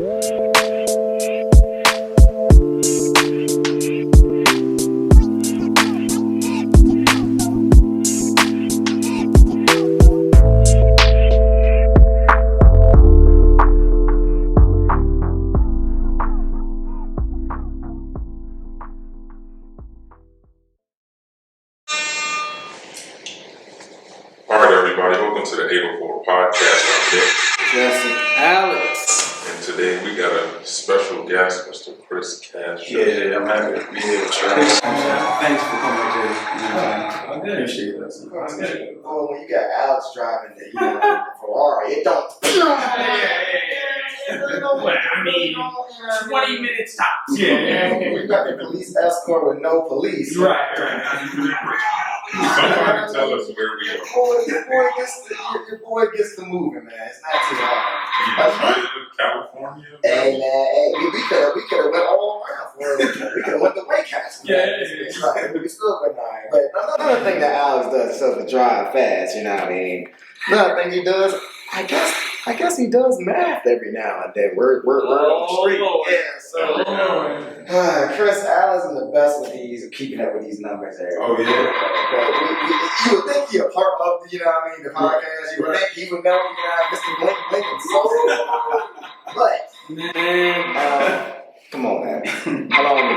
Alright everybody, welcome to the 804 podcast. I'm Nick. Jesse. Alex. And today we got a special guest, Mr. Chris Cassius. Yeah, I'm happy to be here with you. Thanks for coming, Jay. I appreciate that. Well, when you got Alex driving the Ferrari, it don't. I mean, 20 minutes tops. We got the police escort with no police. Right. Somebody tell us where we are. Your boy gets the moving, man. It's not too hard. California? Hey, man, we could have went all around. We could have went to White Castle. Right. We still went nine. But another thing that Alex does is to drive fast, you know what I mean? Another thing he does, I guess he does math every now and then. We're on the street. Chris Allen's in the best with these, keeping up with these numbers there. Oh, yeah. You would think he's a part of the, you know what I mean, the podcast. You would think he would know, you know, Mr. Blink and so. But, come on, man. How long have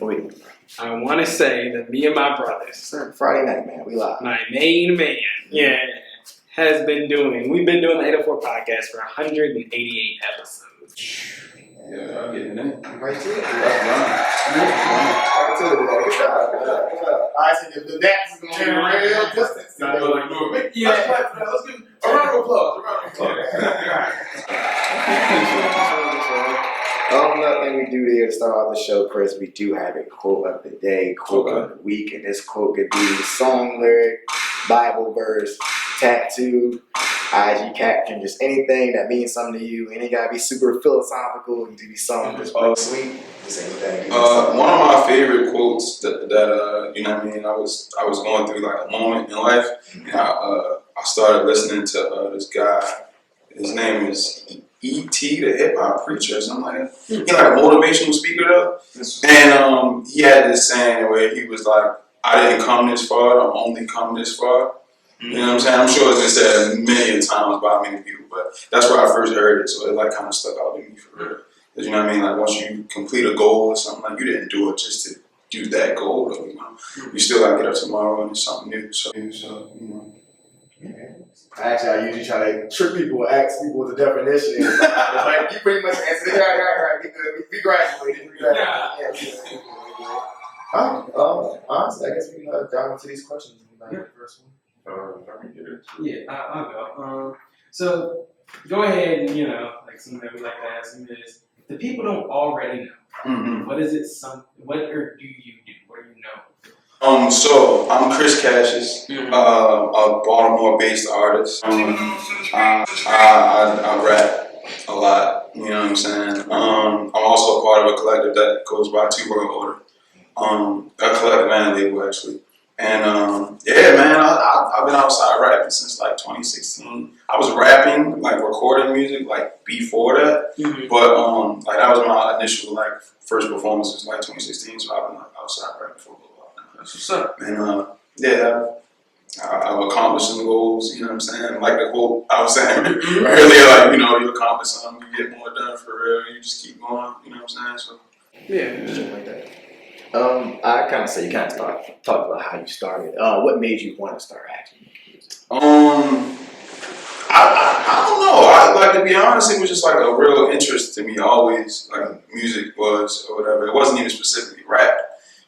we been? I want to say that me and my brothers, Friday night, man. We live. my main man, we've been doing the 804 podcast for 188 episodes. Yeah, I'm getting it. Right to it. That's Right to it. Good job. I see the dance is going to be real distance. Let's give a round of applause. Another thing we do here to start off the show, Chris, we do have a quote of the day, quote of the week, and this quote could be song lyric, Bible verse, tattoo, IG caption, just anything that means something to you. Ain't gotta be super philosophical. You can be something just sweet. Just anything. One of my favorite quotes that you know what I mean, I was going through like a moment in life, and I started listening to this guy. His name is E.T., the hip hop preacher or something like that. He's like a motivational speaker though. And he had this saying where he was like, I didn't come this far, I've only come this far. You know what I'm saying? I'm sure it's been said many times by many people, but that's where I first heard it, so it like kind of stuck out to me for real. Because you know what I mean? Like once you complete a goal or something, like you didn't do it just to do that goal though, you know. You still gotta get up tomorrow and do something new. So you know. Actually, I usually try to trick people and ask people what the definition is. It's like, you pretty much answered it. Right. We graduated. Honestly, I guess we can dive into these questions. The first one. I'll go. So go ahead and, like something that we like to ask them is, if the people don't already know, what is it, what do you do? What do you know? So I'm Chris Cassius, a Baltimore-based artist. I rap a lot, you know what I'm saying? I'm also a part of a collective that goes by Tew World Order, a collective and label actually. And man, I've been outside rapping since like 2016. I was rapping, like recording music, like before that. But like that was my initial like first performance was like 2016. So I've been like outside rapping for a little while now. That's what's up. And I've accomplished some goals. You know what I'm saying? Like the quote I was saying earlier, like you accomplish something, you get more done for real. You just keep going. You know what I'm saying? So shit like that. I kind of say you kind of talk about how you started. What made you want to start acting music? I don't know. Like to be honest, it was just like a real interest to me always. Like music was or whatever. It wasn't even specifically rap.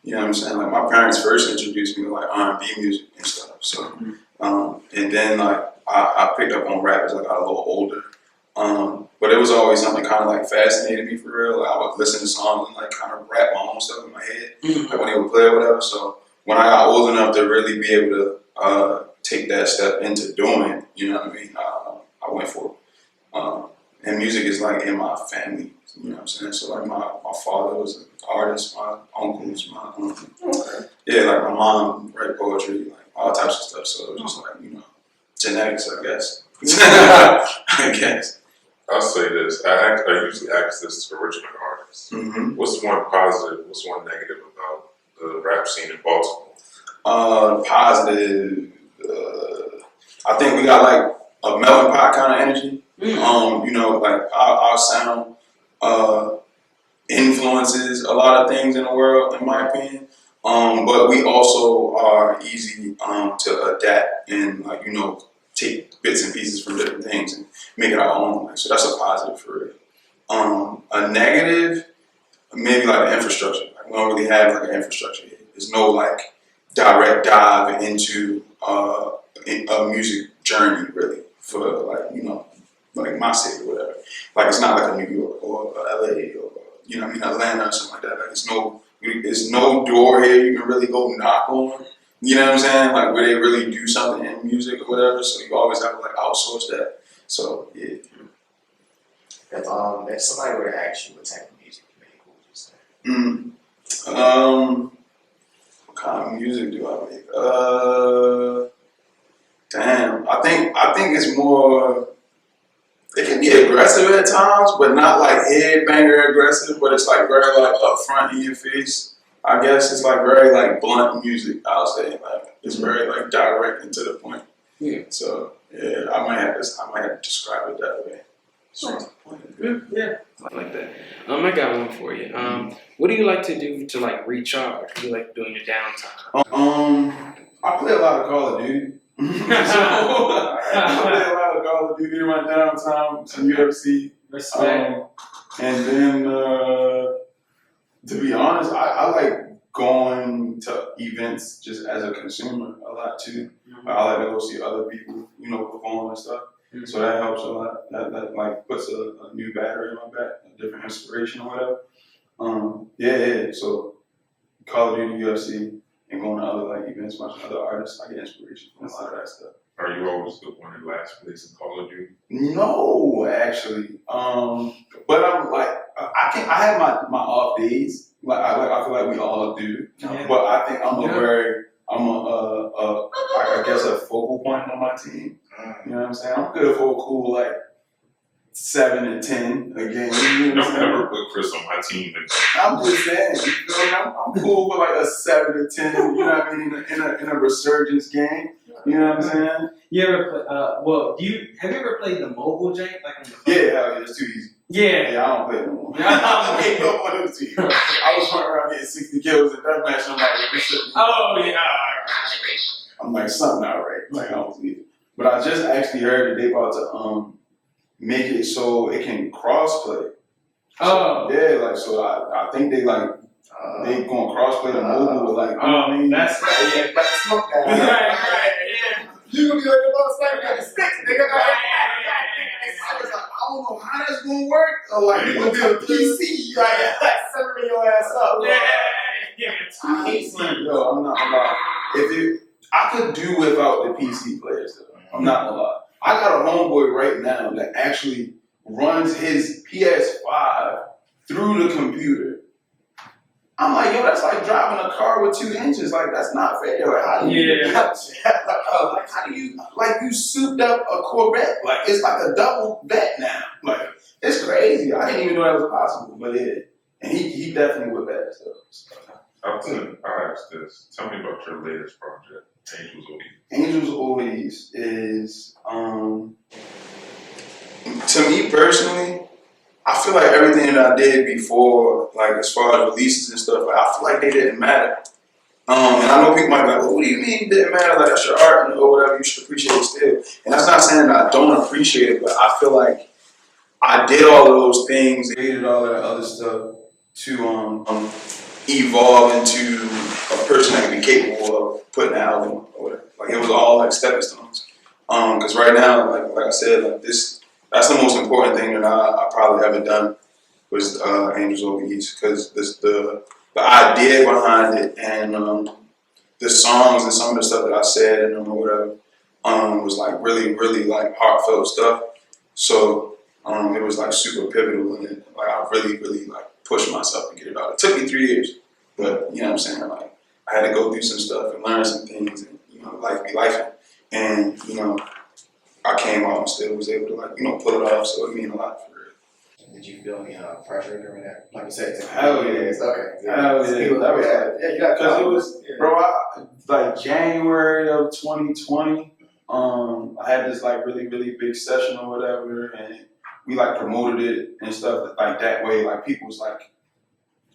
You know what I'm saying? Like my parents first introduced me to like R&B music and stuff. So, and then like I picked up on rap as I got a little older. But it was always something kind of like fascinated me for real. Like, I would listen to songs and like kind of rap my own stuff in my head, like when they would play or whatever. So when I got old enough to really be able to take that step into doing it, you know what I mean? I went for it. And music is like in my family, you know what I'm saying? So like my father was an artist, my uncles, like my mom write poetry, like all types of stuff. So it was just like, genetics, I guess. I guess. I'll say I usually ask this to Richmond artists. Mm-hmm. What's one positive? What's one negative about the rap scene in Baltimore? Positive. I think we got like a melting pot kind of energy. You know, like our sound influences a lot of things in the world, in my opinion. But we also are easy to adapt and like, you know, take bits and pieces from different things and make it our own. Like, so that's a positive for it. A negative, maybe like an infrastructure. Like, we don't really have like an infrastructure here. There's no like direct dive into a music journey really for like, you know, like my city or whatever. Like it's not like a New York or a LA or, you know what I mean, Atlanta or something like that. Like there's no door here you can really go knock on. You know what I'm saying? Like where they really do something in music or whatever. So you always have to like outsource that. So yeah. If somebody were to ask you what type of music you make, what would you say? What kind of music do I make? Damn. I think it's more. It can be aggressive at times, but not like headbanger aggressive. But it's like very like upfront in your face. I guess it's like very like blunt music. I'll say like it's very like direct and to the point. Yeah. So yeah, I might have to describe it that way. So, Yeah, I like that. I got one for you. What do you like to do to like recharge? What do you like doing your downtime? I play a lot of Call of Duty. So, I play a lot of Call of Duty in my downtime, some UFC. Respect. And then, to be honest, I like going to events just as a consumer a lot too. I like to go see other people, you know, perform and stuff. So that helps a lot. That like puts a new battery in my back, a different inspiration or whatever. Yeah. So Call of Duty, UFC, and going to other like events, watching other artists, I get inspiration from a lot of that stuff. Are you always the one in last place in Call of Duty? No, actually. But I'm like I have my off days. I feel like we all do. Yeah. But I think I guess a focal point on my team. You know what I'm saying? I'm good for a cool like 7 and 10 a game. You know what I'm Don't saying? ever put Chris on my team. I'm just saying, you feel me? I'm cool for like a 7 to 10. You know what I mean? In a resurgence game. You know what I'm saying? You ever play? Have you ever played the mobile jank like on the phone? Yeah, hell yeah, it's too easy. Yeah. Yeah, I don't play it no more. I don't play no one of those teams. I was running around getting 60 kills in that match. I'm like, Oh yeah. I'm like, something not right. Like, I don't believe it. But I just actually heard that they about to make it so it can cross play. Oh. So, yeah, like so I think they like they gonna cross play the mobile with like That's Yeah, but smoke that. right. You gonna be like a motherfucker got a stick, nigga. I was like, I don't know how that's gonna work. Or like you gonna be a PC, Like serving your ass up. Yeah. I hate sleep, yo. I'm not gonna lie. I could do without the PC players though. I'm not gonna lie. I got a homeboy right now that actually runs his PS5 through the computer. I'm like, yo, that's like driving a car with 2 engines. Like, that's not fair. Like, how do you, you souped up a Corvette? Like, it's like a double vet now. Like, it's crazy. I didn't even know that was possible, but it. And he definitely would bet stuff. I'll ask this. Tell me about your latest project, Angels Over East. Angels Over East is, to me personally, I feel like everything that I did before, like as far as releases and stuff, like, I feel like they didn't matter. And I know people might be like, well, what do you mean it didn't matter? Like, that's your art or whatever, you should appreciate it still. And that's not saying that I don't appreciate it, but I feel like I did all of those things, created all of that other stuff to evolve into a person that can be capable of putting an album or whatever. Like, it was all like stepping stones. Because right now, like I said, like this, that's the most important thing that I probably ever done was Angels Over East, because the idea behind it and the songs and some of the stuff that I said and or whatever was like really, really like heartfelt stuff. So it was like super pivotal, and like I really, really like pushed myself to get it out. It took me 3 years, but you know what I'm saying. Like I had to go through some stuff and learn some things, and you know, life be lifing, and you know. I came out and still was able to like, you know, pull it off, so it means a lot for real. Did you feel any pressure during that? Like you said, Hell yeah. Okay. Hell yeah. That was yeah, you got because it was, bro. Like January of 2020. I had this like really big session or whatever, and we like promoted it and stuff like that way. Like people was like,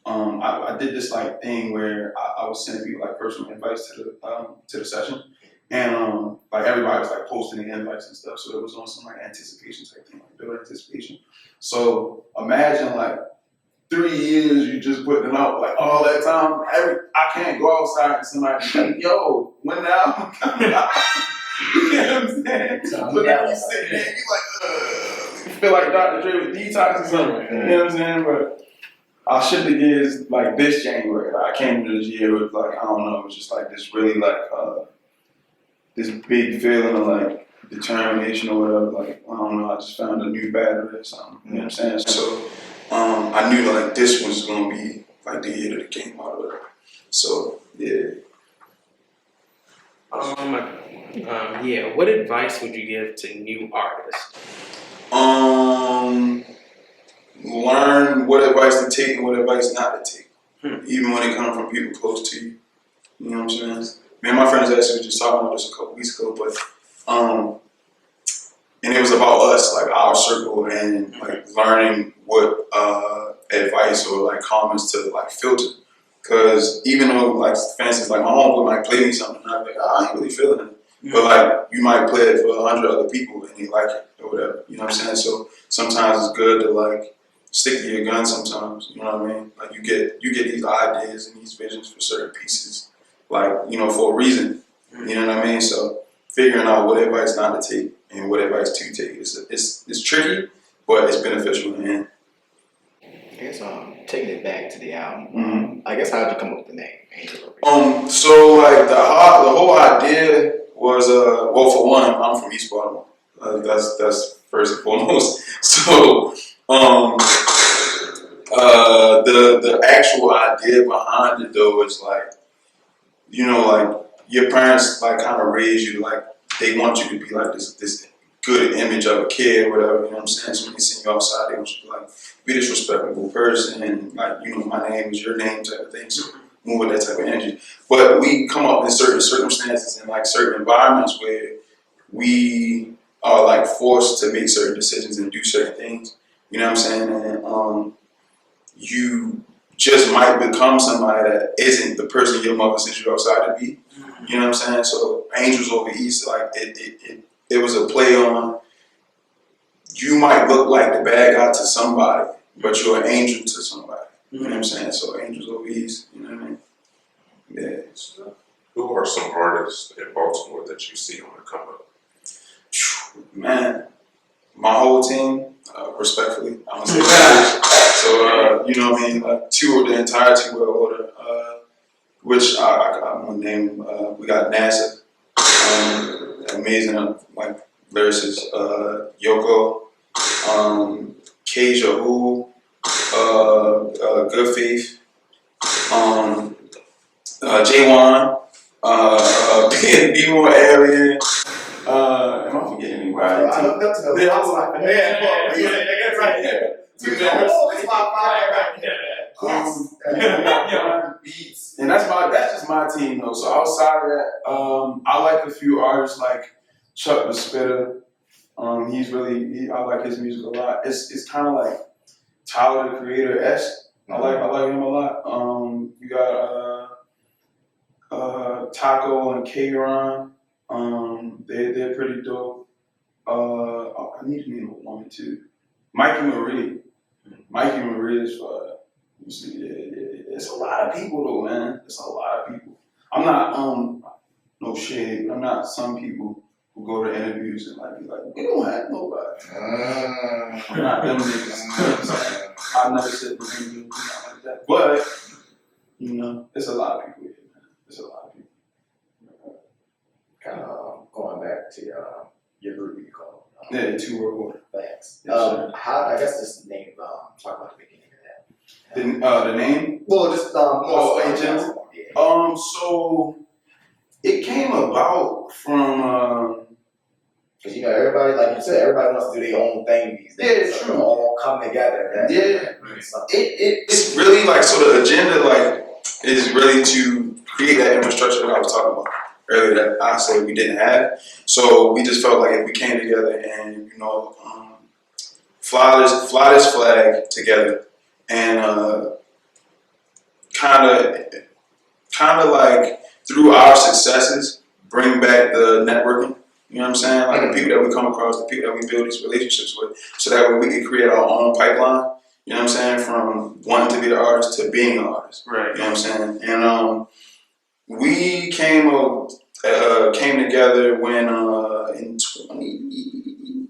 I did this like thing where I was sending people like personal invites to the session, and like everybody was like posting the invites and stuff. So it was on some like anticipation type thing, like build anticipation. So imagine like 3 years you just putting it out like all that time. I can't go outside and somebody be like, yo, when the album coming out? You know what I'm saying? So now you sitting there, you like, you feel like Dr. Dre with detox or something. You know what I'm saying? But I shifted the gears like this January. Like, I came into this year with like, I don't know, it was just like this really like this big feeling of like determination or whatever. Like, I don't know, I just found a new battery or something. You know what I'm saying? So I knew that like this was gonna be like the year that it came out or whatever. So yeah. Yeah. What advice would you give to new artists? Learn what advice to take and what advice not to take. Even when it comes from people close to you. You know what I'm saying? Me and my friends actually were just talking about this a couple weeks ago, but and it was about us, like our circle, and like learning what advice or like comments to like filter. Cause even though like for instance, like my homeboy might play me something and I'm like, I ain't really feeling it. But like you might play it for 100 other people and they like it or whatever. You know what I'm saying? So sometimes it's good to like stick to your gun sometimes. You know what I mean? Like you get these ideas and these visions for certain pieces, like, you know, for a reason. You know what I mean? So figuring out what advice not to take and what advice to take it's tricky, but it's beneficial in the end. I guess taking it back to the album. I guess how'd you come up with the name? So like the whole idea was well, for one, I'm from East Baltimore. That's first and foremost. So the actual idea behind it though is like, you know, like your parents like kind of raise you like they want you to be like this good image of a kid or whatever, you know what I'm saying? So when they send you outside, they want you to like be this respectable person and like, you know, my name is your name type of thing. So move with that type of energy. But we come up in certain circumstances and like certain environments where we are like forced to make certain decisions and do certain things. You know what I'm saying? And you just might become somebody that isn't the person your mother sent you outside to be. You know what I'm saying? So Angels Over East, like it was a play on, you might look like the bad guy to somebody, but you're an angel to somebody. You know what I'm saying? So Angels Over East, you know what I mean? Yeah. So, Who are some artists in Baltimore that you see on the come up? man, my whole team, respectfully, I'm gonna say that. So, you know what I mean? Like the entire Tew World Order, which I'm gonna name. We got NASA, amazing like lyricist, Yoko, Keisha Who, Good Faith, J1, Be More Alien. Am I forgetting anybody? I looked up to those. Yeah, I was like, yeah, right here. Beats, and that's just my team though. So outside of that, I like a few artists like Chuck the Spitter. I like his music a lot. It's kind of like Tyler the Creator-esque. I like him a lot. You got Taco and K-Ron. They're pretty dope. I need to name a woman too. Mikey Marie. Mikey Marie is you see, it's a lot of people though, man. It's a lot of people. I'm not no shade, but I'm not some people who go to interviews and like be like, we don't have nobody. I'm not them niggas. I've never said the interview like that. But, you know, it's a lot of people here, man. It's a lot of people. Kind of going back to your group you call. Yeah, Tew World Order. Thanks. Yes, How I guess this name. Talk about the beginning of that. The name? Well, just in general. So it came about from Because, everybody, like you said, everybody wants to do their own thing these days. Yeah, so true. all come together. It's really like, so the agenda like is really to create that infrastructure that I was talking about earlier that I said we didn't have. So we just felt like if we came together and fly this flag together and kind of like through our successes bring back the networking. You know what I'm saying? Like the people that we come across, the people that we build these relationships with, so that way we can create our own pipeline. You know what I'm saying? From wanting to be the artist to being the artist. Right. You know what I'm saying? And we came together when in 20,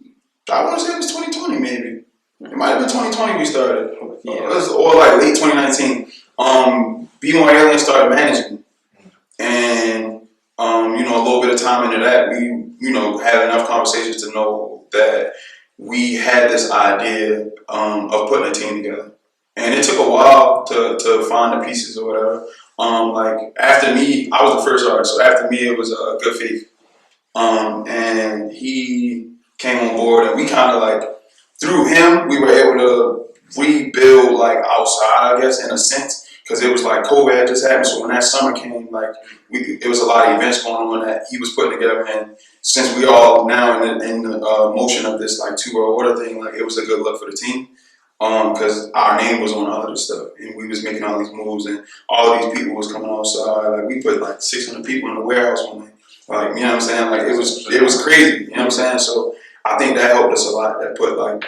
I want to say it was 2020 maybe. It might have been 2020 we started. Or like late 2019. B1 Alien started managing. And a little bit of time into that, we had enough conversations to know that we had this idea of putting a team together. And it took a while to find the pieces or whatever. Like after me, I was the first artist, so after me it was Good Faith. And he came on board, and we kind of like, through him, we were able to rebuild like outside, I guess, in a sense, because it was like COVID had just happened. So when that summer came, like it was a lot of events going on that he was putting together. And since we all now in the motion of this like Tew World Order thing, like it was a good look for the team. Because our name was on all of this stuff, and we was making all these moves, and all of these people was coming outside. Like we put like 600 people in the warehouse one day. Like, you know what I'm saying? Like it was crazy. You know what I'm saying? So I think that helped us a lot. That put like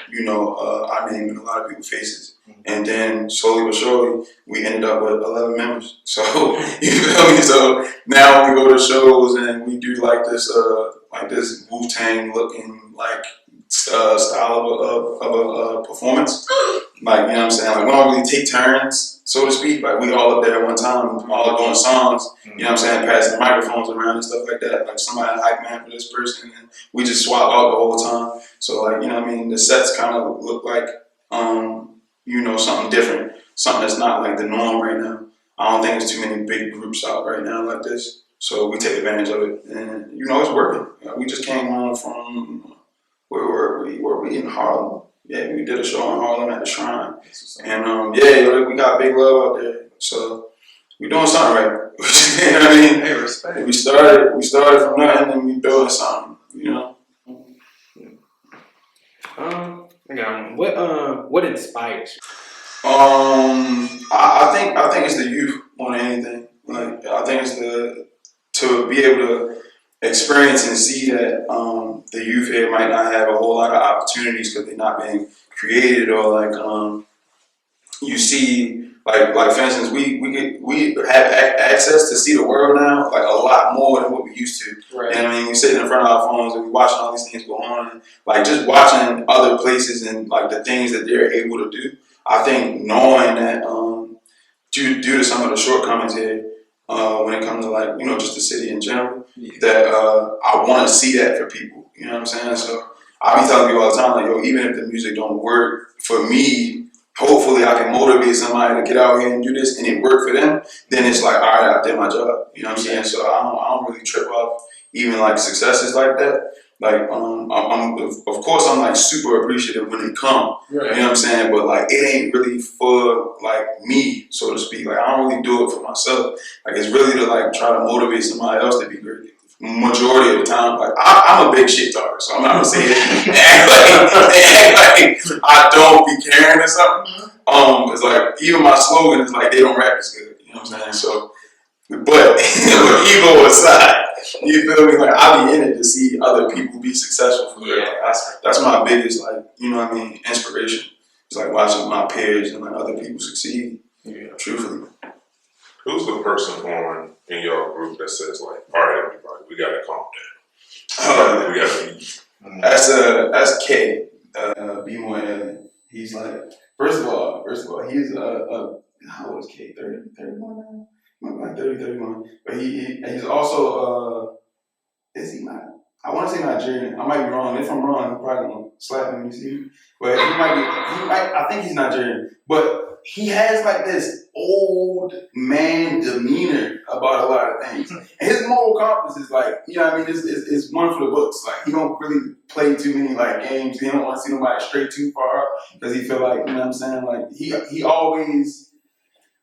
our name in a lot of people's faces, and then slowly but surely we ended up with 11 members. So you feel me? So now we go to shows and we do like this Wu-Tang looking like style of a performance. Like, you know what I'm saying? Like we don't really take turns, so to speak. Like we all up there at one time, all doing songs. You know what I'm saying? Passing microphones around and stuff like that. Like somebody hype man for this person, and we just swap out the whole time. So like, you know what I mean? The sets kind of look like something different, something that's not like the norm right now. I don't think there's too many big groups out right now like this. So we take advantage of it, and it's working. We just came home from where were we in Harlem? Yeah, we did a show in Harlem at the Shrine, and we got big love out there. So we doing something right. You know what I mean? Hey, respect. We started from nothing, and we building something. I got one. What inspires you? I think it's the youth more than anything. Like I think it's to be able to experience and see that the youth here might not have a whole lot of opportunities because they're not being created, or like you see like for instance we have access to see the world now like a lot more than what we used to. Right. And I mean, we sitting in front of our phones and we watching all these things go on, and like just watching other places and like the things that they're able to do. I think knowing that due to some of the shortcomings here, when it comes to like just the city in general, that I want to see that for people. You know what I'm saying? So I be telling people all the time, like, yo, even if the music don't work for me, hopefully I can motivate somebody to get out here and do this, and it work for them. Then it's like, all right, I did my job. You know what I'm saying? So I don't really trip off even like successes like that. Like I'm of course I'm like super appreciative when it come. Right. You know what I'm saying? But like it ain't really for like me, so to speak. Like I don't really do it for myself. Like it's really to like try to motivate somebody else to be great. Majority of the time, like I'm a big shit talker, so I'm not gonna say it. like I don't be caring or something. Cause like even my slogan is like they don't rap as good. You know what I'm saying? So, but ego aside, you feel me? Like I be in it to see other people be successful for real. Like, that's my biggest inspiration. It's like watching my peers and like other people succeed. Yeah, truthfully. Who's the person in your group that says like, all right, everybody, we gotta calm down. We gotta eat. That's K. Be more alien. He's like, first of all, he's how old is K? 30, 31 now? Like 30, 31. But he's also is he not? I want to say Nigerian. I might be wrong. If I'm wrong, I'm probably gonna slap him. You see, but I think he's Nigerian. But he has like this old man demeanor about a lot of things. And his moral compass is like, you know what I mean, it's one for the books. Like he don't really play too many like games. He don't want to see nobody stray too far because he feel like, you know what I'm saying, like he always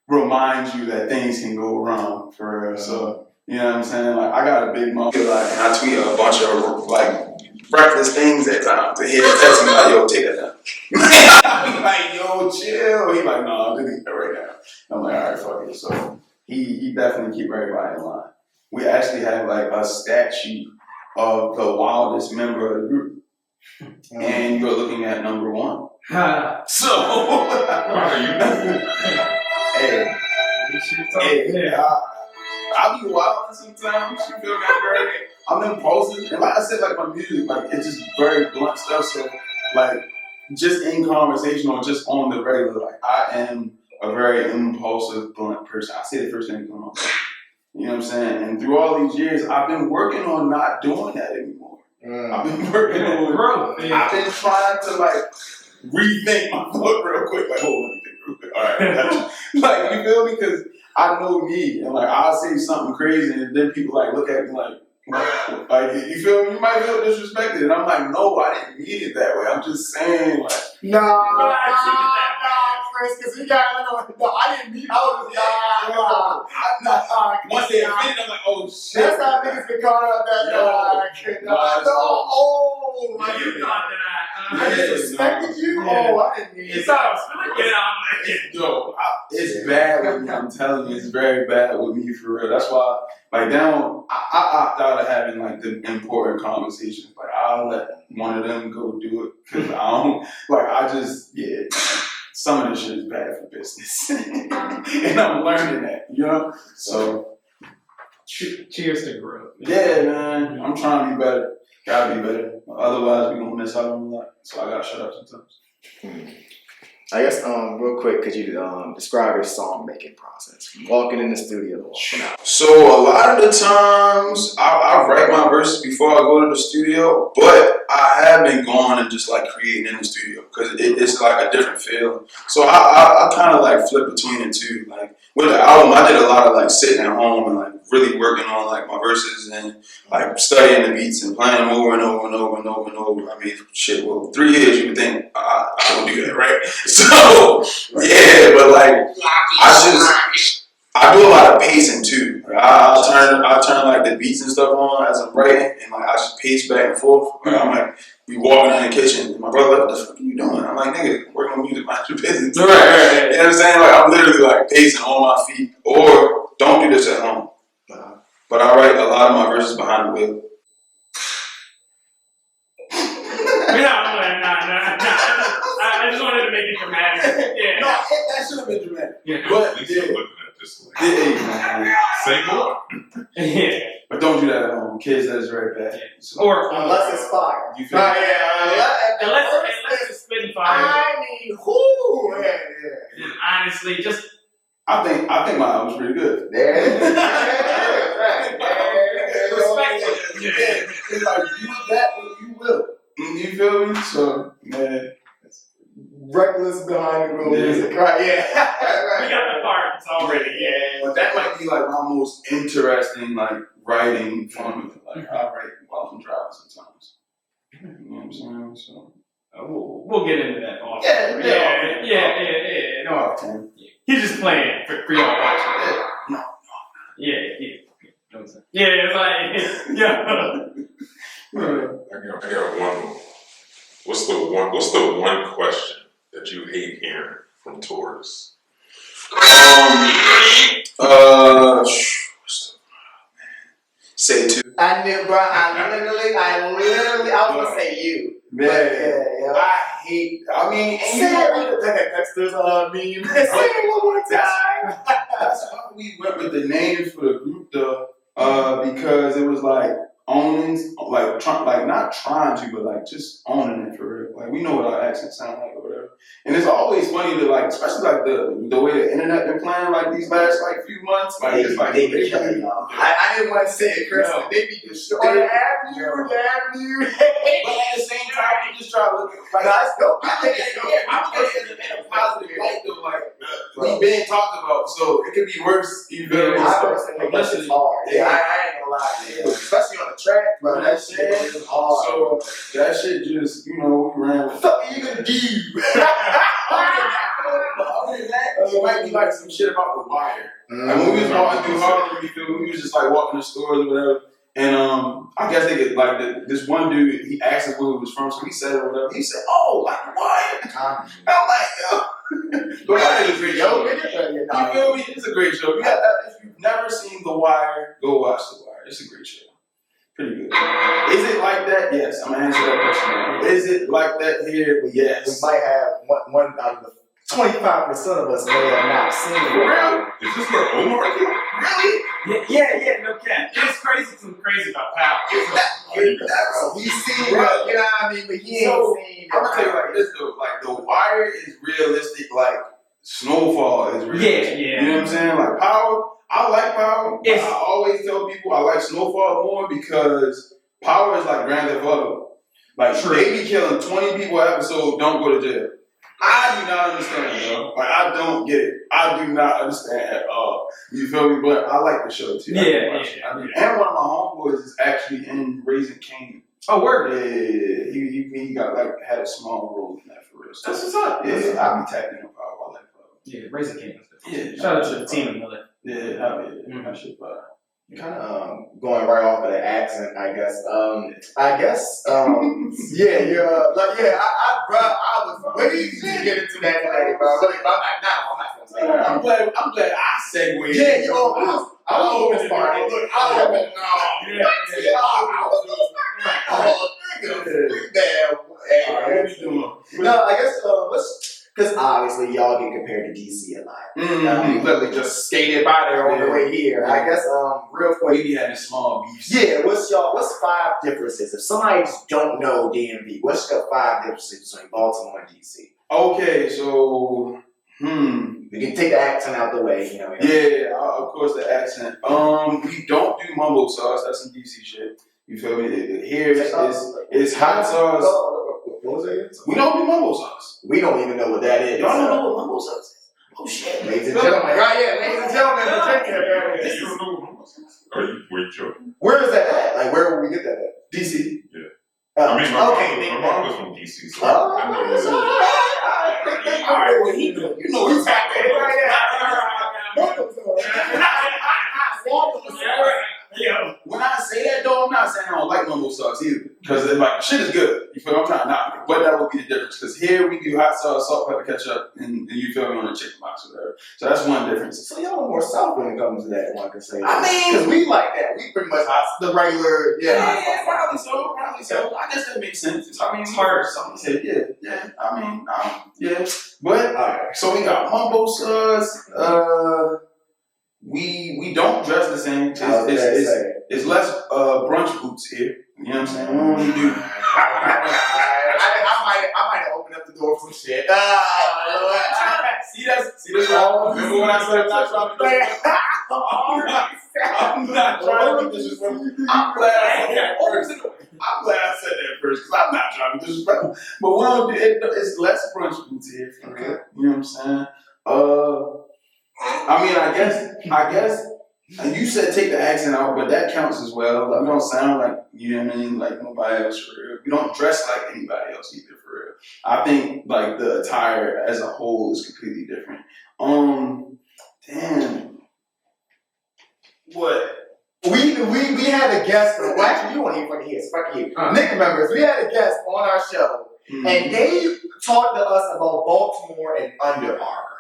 reminds you that things can go wrong for real. So, you know what I'm saying? Like I got a big mouth, like, and I tweet a bunch of like reckless things at times. To hear text me like, yo, take that down. I'm like, yo, chill. He like, no, I'm delete that right now. I'm like, all right, fuck it. So he definitely keep everybody in line. We actually have like a stat sheet of the wildest member of the group. And you're looking at number 1. So hey, I'll be wilding sometimes. You feel me? I'm impulsive, and like I said, like my music, like it's just very blunt stuff. So, like, just in conversation or just on the regular, like I am a very impulsive, blunt person. I say the first thing that comes out. You know what I'm saying? And through all these years, I've been working on not doing that anymore. I've been working on growth. I've been trying to like rethink my thought real quick. Like, hold on, let me think real quick. All right, like you feel me? Because I know me, and like I'll say something crazy, and then people like look at me like you feel me? You might feel disrespected, and I'm like, no, I didn't mean it that way. I'm just saying, like, Nah, Chris, because you got no, I didn't mean. I was nah. Once they offended, I'm like, oh shit. That's how niggas get caught up that You thought that I disrespected you? Oh, I didn't mean it. You thought I was gonna get out. Yo, it's bad with me. I'm telling you, it's very bad with me for real. That's why, like, now I opt out of having like the important conversations. Like, I'll let one of them go do it because I don't. Like, I just some of this shit is bad for business, and I'm learning that. You know, so cheers to growth. Yeah, man. I'm trying to be better. Gotta be better. Otherwise, we're gonna miss out on a lot. So I gotta shut up sometimes. I guess, real quick, could you describe your song making process? From walking in the studio to walking out. So a lot of the times, I write my verses before I go to the studio, but I have been going and just like creating in the studio because it's like a different feel. So I kind of like flip between the two. Like with the album, I did a lot of like sitting at home and like really working on like my verses and like studying the beats and playing them over and over and over and over and over. I mean, shit, well, 3 years you would think I would do that, right? So yeah, but like I do a lot of pacing too. I turn like the beats and stuff on as I'm writing, and like I just pace back and forth. Like, I'm like, we walking in the kitchen, and my brother like, what the fuck are you doing? I'm like, nigga, working on music, mind your business. Right. You know what I'm saying? Like I'm literally like pacing on my feet, or don't do this at home. But I write a lot of my verses behind the wheel. I just wanted to make it dramatic. Yeah. No, that should have been dramatic. Yeah. But Looking at this like, say more. Yeah. But don't do that at home. Kids, that is very bad. So, Or Unless it's fire. you feel unless it's spitting fire. I mean, whoo! Yeah. And honestly, just I think mine was pretty good. There it is. respect it. Yeah. It's like use that what you will. You feel me? So man. Reckless behind the wheel music, right? Yeah. We got the parts already. Yeah. But that might be like my most interesting like writing formula. Like I write while I'm driving sometimes. You know what I'm saying? So We'll get into that off. Yeah. No, off time. he's just playing for y'all watching. No. Yeah. It's like I got one more. What's the one question that you hate hearing from tourists? Say two. I knew, bro. I was gonna say you. Man, I hate. I mean, and you know what? Dexter's meme. Say it one more time. That's why we went with the names for the group though, because it was like owning, like not trying to, but like just owning it for real. Like we know what our accents sound like or whatever. And it's always funny to like, especially like the way the internet been playing like these last like few months. Like it's like they be killing y'all. I didn't want to say it, Chris. No. They be destroying the avenue. But at the same time, we just try to look at like Nah, it's dope. I think it's in a positive light though. Like already been talked about, so it could be worse. You feel me? I personally think that shit's hard. Yeah, I ain't gonna lie. Yeah. Especially on the track, bro. That shit is hard. So that shit just, we ran with. What are you gonna do? Other than that, it might be like some shit about the wire. Like when we was walking through Harlem, we was just like walking the stores or whatever. And I guess they get like this one dude. He asked us where he was from, so he said or whatever. He said, "Oh, like The Wire." I'm like, yo, The Wire is a great show. You feel me? It's a great show. If you've never seen The Wire, go watch The Wire. It's a great show. Pretty good. Is it like that? Yes. I'm gonna answer that question. Is it like that here? Yes. We might have one out of the 25% of us may have not seen it. For real? Is this where Omar came? Really? Yeah, no cap. It's crazy, something crazy about power. He's seen it, you know what I mean? But he ain't seen it. I'm gonna tell you like this though, like The Wire is realistic, like Snowfall is realistic. Yeah. You know what I'm saying? Like Power, I like Power, but I always tell people I like Snowfall more because Power is like Grand Theft Auto. Like they be killing 20 people an episode, don't go to jail. I do not understand, bro. Like I don't get it. I do not understand at all. You feel me? But I like the show too. Yeah. And one of my homeboys is actually in Raising Cane's. Oh, word. Yeah. He got like had a small role in that for real. So, That's what's up. yeah, I be tapping in Power. I like Power. Yeah, Raising Cane's. Yeah. Shout out to the team and Miller. Yeah, that shit fire. Kind of going right off of the accent, I guess. Yeah, I was waiting to get into that today, bro. But I'm not gonna say that. I'm glad I segued. Yeah, I was hoping for it. Look, I was No, I guess because obviously y'all get compared to DC a lot. You literally just skated by there on the way here. I guess real quick. We had small beefs. Yeah, what's 5 differences? If somebody just don't know DMV, what's the 5 differences between Baltimore and DC? Okay, so We can take the accent out the way, you know. Yeah, of course the accent. We don't do mumbo sauce. That's some DC shit. You feel me? Here it's hot sauce. What was it? We don't do mumbo sauce. We don't even know what that is. Y'all don't know what mumbo sauce is? Oh shit, Ladies and gentlemen. Ladies and gentlemen, You don't know what Omar says? Are you joking? where is that at? Like, where would we get that at? DC. I mean, my mom was from DC, so I know it's what all right, well, you know what's happening. When I say that though, I'm not saying I don't like mumbo sauce either. Because like shit is good. You feel me? I'm not knocking it. But that would be the difference. Because here we do hot sauce, salt, pepper, ketchup, and you feel me on a chicken box or whatever. So that's one difference. So y'all are more south when it comes to that, one can say. I mean, because we like that. We pretty much the regular, probably so. I guess that makes sense. I mean, It's hard. something. Yeah. I mean, yeah. But alright, so we got mumbo sauce. We don't dress the same. It's less brunch boots here. You know what I'm saying? We don't really do. I might have opened up the door for some shit. See this? Remember when I said I'm not trying to be I'm not trying to be disrespectful. I'm glad I said that first because I'm not trying to be disrespectful. But we don't do it. It's less brunch boots here. Okay. You know what I'm saying? I mean, I guess. And you said take the accent out, but that counts as well. Like, we don't sound like, you know what I mean, like nobody else for real. We don't dress like anybody else either for real. I think like the attire as a whole is completely different. Damn. What? We had a guest. Well, actually, you weren't even fucking here. It's fucking you. Nick members. We had a guest on our show, and they talked to us about Baltimore and Under Armour.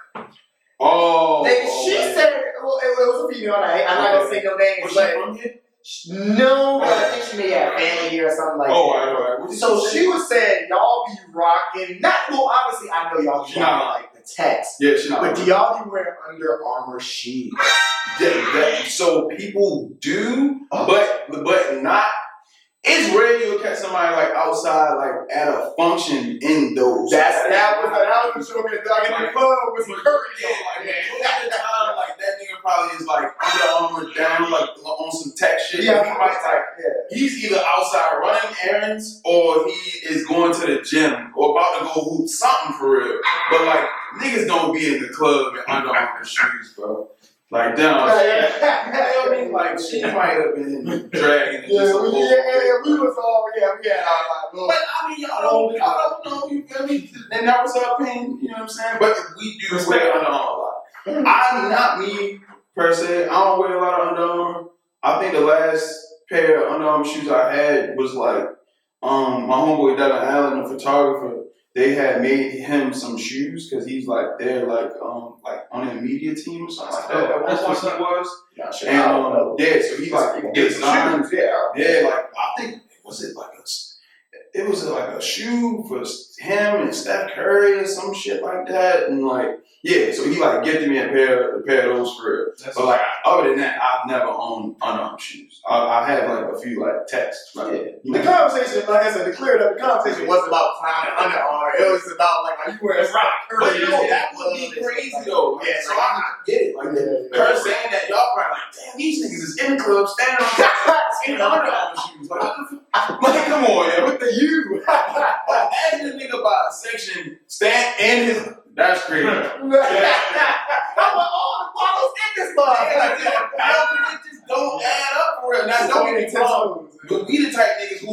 She said it was a female. I'm not gonna say no names. Was she from here? No, but I think she may have family here or something like that. I know. So she was saying y'all be rocking. Obviously I know y'all be rocking like the text. Yeah, she not. But do y'all be wearing Under Armour shoes? So people do, but not. It's rare you'll catch somebody like outside, like at a function in those. That was the show me like in the club with some curry. Like that nigga probably is like Under Armour down, like on some tech shit. He's either outside running errands or he is going to the gym or about to go hoop something for real. But like niggas don't be in the club in Under Armour shoes, bro. Like, down. You know what I mean? Like, she might have been dragging it just a little bit. we was all, we had our But I mean, y'all don't know, you feel me? And that was her opinion, you know what I'm saying? But we do wear Under Armour a lot. I'm not me, per se. I don't wear a lot of Under Armour. I think the last pair of Under Armour shoes I had was like, my homeboy Devin Allen, the photographer, they had made him some shoes because he's like they're like on the media team or something like that. That's what he was. And yeah, so he like designed. Yeah, like I think it was like a shoe for him and Steph Curry or some shit like that, and like yeah, so he like gifted me a pair of those for real. But like other than that, I've never owned Under Armour shoes. I had like a few like texts. Like, the conversation, like I said, to clear it up, the conversation wasn't about clowning Under Armour. It was about like you wear a rock. But you know, that would be crazy though. Yeah, so I get it. Like her saying that, y'all probably like, damn, these niggas is in the club standing on Under Armour shoes. Like, like, come on, yeah, what the you? Like, as the nigga by a section stand in his. That's crazy. I want all the bottles in this motherfucker. It just don't add up for real. Now, don't get me wrong. But we the type niggas who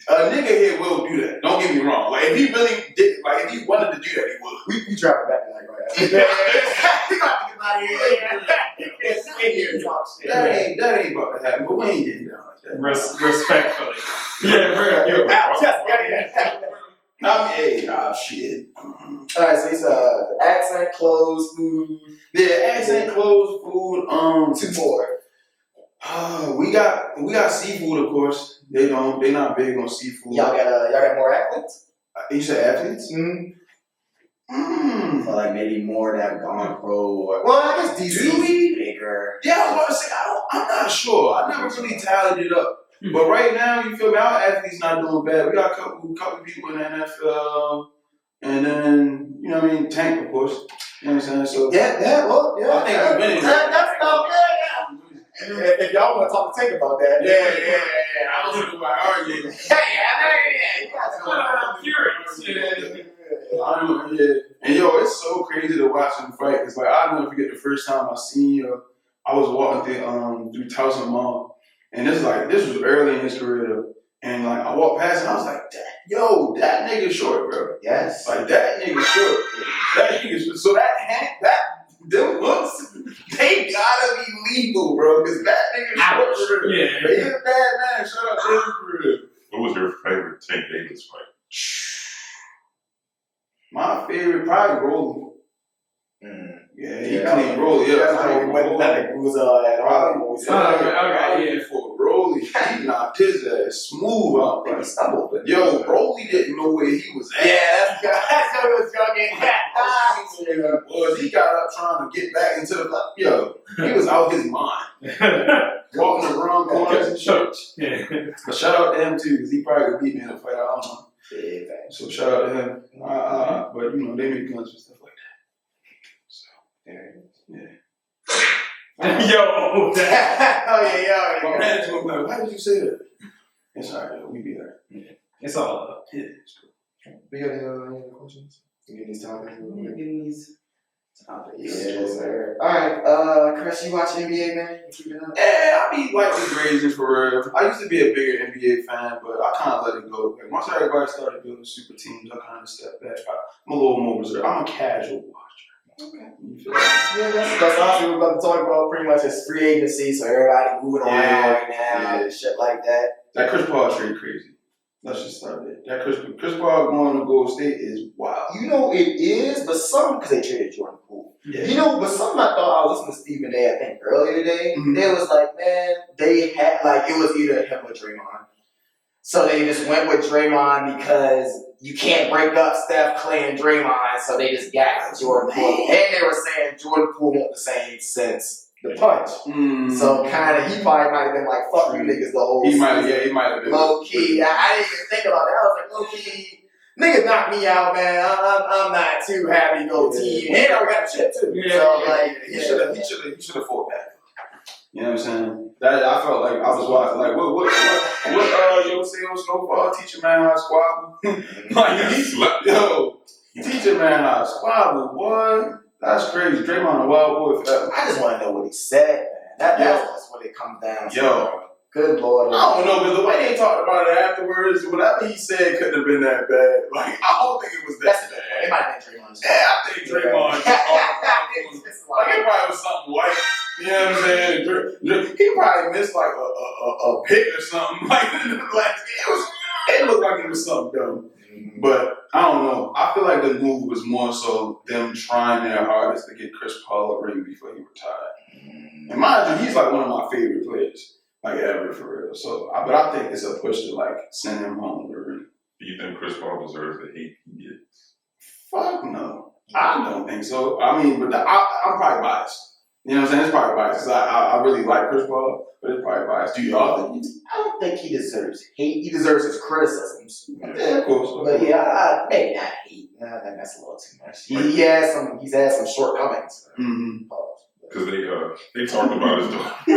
a nigga here will do that. Don't get me wrong. Like if he really did, like if he wanted to do that, he would. We drop it back to like right now. That ain't about to happen. But we ain't getting down like that. Respectfully. Yeah, you're shit. Alright, so it's accent, clothes, food. Yeah, accent, clothes, food. 2 more. We got seafood, of course. They not big on seafood. Y'all got more athletes? You said athletes? So like maybe more that have gone pro or well, I guess DC bigger. Yeah, I was about to say I'm not sure. I never really tallied it up. But right now, you feel me? Our athletes not doing bad. We got a couple people in the NFL, and then you know what I mean, Tank, of course. You know what I'm saying? So yeah. I think we're winning. That's not good. If y'all want to talk to Tank about that, yeah. I was looking about arguing. And yo, it's so crazy to watch him fight. It's like I'll never forget the first time I seen you. I was walking through Towson Mall. And this was early in his career though. And like I walked past and I was like, that nigga short, bro. Yes. Like that nigga short. That nigga short. So them looks, they gotta be legal, bro. Cause that nigga short for real. Yeah. He's a bad man. Shut up, nigga, for real. What was your favorite Tank Davis fight? My favorite probably Rolly. Yeah, he clean Rolly. That's how we went that was at all. Okay, for Rolly, he knocked his ass smooth out. He stumbled. Yo, Rolly didn't know where he was at. Yeah, that's how it was going. He got up trying to get back into the yo. He was out his mind, walking around corners and shit. Yeah. But shout out to him too, because he probably could beat me in a fight. I don't know. Yeah, so shout out to him. But you know they make guns and stuff like that. So yeah. Yo, My manager was like, "Why did you say that?" It's alright. We be there. Yeah. It's all up. Yeah, it's cool. We got any other questions? We get these topics. Yeah, Yes, sir. Alright, Chris, you watch NBA, man? You keep it up? Yeah, I be like the grazing for real. I used to be a bigger NBA fan, but I kind of let it go. Like, once everybody started building super teams, I kind of stepped back. I'm a little more reserved. I'm a casual watcher. Okay. You feel that? Yeah, that's awesome. We're about to talk about pretty much his free agency, so everybody moving around right now and shit like that. That Chris Paul trade crazy. Let's just start there. That Chris Paul going to Golden State is wild. You know it is, but some because they traded Jordan Poole. Yeah. You know, but something I thought I was listening to Stephen A. I think earlier today. Mm-hmm. They was like, man, they had like it was either him or Draymond. So they just went with Draymond because you can't break up Steph, Clay, and Draymond. So they just got Jordan Poole, and they were saying Jordan Poole won't the same since the punch. So kind of he probably might have been like, fuck you niggas the whole season. He might have been low key. I didn't even think about that. I was like, low key. Niggas knock me out, man. I'm not too happy to go team. And I got a chip too. So like he should have fought back. You know what I'm saying? That I felt like I was watching like what yo say on Snowfall teach a man how to squabble. Like yo teach teacher man how squabble, boy. That's crazy. Draymond a wild boy forever. I just want to know what he said, man. That's what it comes down to. Yo. Good Lord. I don't know, because the way they talked about it afterwards, whatever he said couldn't have been that bad. Like, I don't think it was that bad. It might have been Draymond. Yeah, I think Draymond just like it probably was something white. You know what I'm saying? He probably missed like a pick or something. Like it looked like it was something dumb. But I don't know. I feel like the move was more so them trying their hardest to get Chris Paul a ring before he retired. And mind you, he's like one of my favorite players, like ever for real. So, but I think it's a push to like send him home with a ring. Do you think Chris Paul deserves the hate he gets? Fuck no. I don't think so. I mean, but I'm probably biased. You know what I'm saying? It's probably biased because I really like Chris Paul, but it's probably biased. Do y'all think I don't think he deserves hate. He deserves his criticisms. Yeah, of course. But yeah, maybe not hate. I think that's a little too much. He's had some shortcomings. Mm-hmm. Because they talked about his dog. I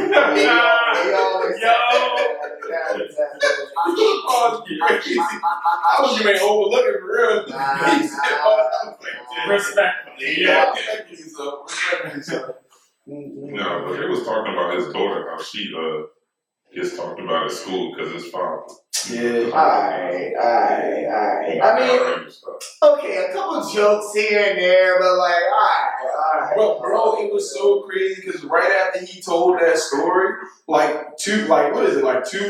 was getting overlooking for real. Respectfully. Yeah. No, but they was talking about his daughter, how she gets talked about at school because his father. Yeah. Alright. I mean, okay, a couple jokes here and there, but like, alright. Bro, it was so crazy because right after he told that story, like 2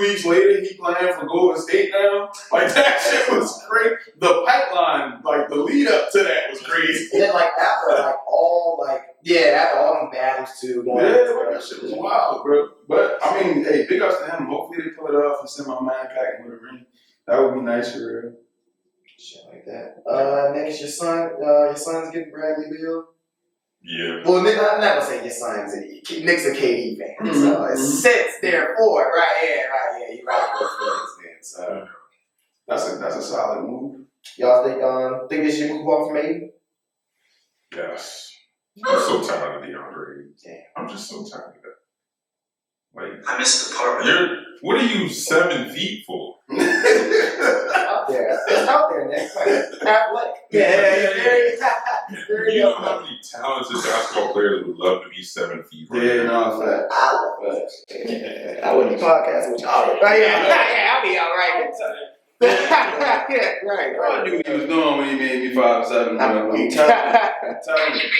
weeks later, he playing for Golden State now. Like that shit was crazy. The pipeline, like the lead up to that was crazy. And then after all them battles too. That shit was wild, bro. But I mean, hey, big ups to him. Hopefully they pull it off and send my man packing with a ring. That would be nice for real. Shit like that. Next, your son's getting Bradley Beal. Yeah. Well, I'm not gonna say your son's. Nick's a KD fan, so it sits there for it. Right, yeah. You right for it, man. So that's a solid move. y'all think they should move off from AD? Yes. I'm so tired of DeAndre. Damn. I'm just so tired of that. Like, I missed the part. What are you 7 feet for? Out there. It's out there, Nick. Athletic. You know how many talented basketball players would love to be 7 feet? Yeah, no, fact. I wouldn't be podcasting with y'all. Yeah, I'll be all right. Yeah, right. I knew what he was doing when he made me 5'7". I'm I'm telling you.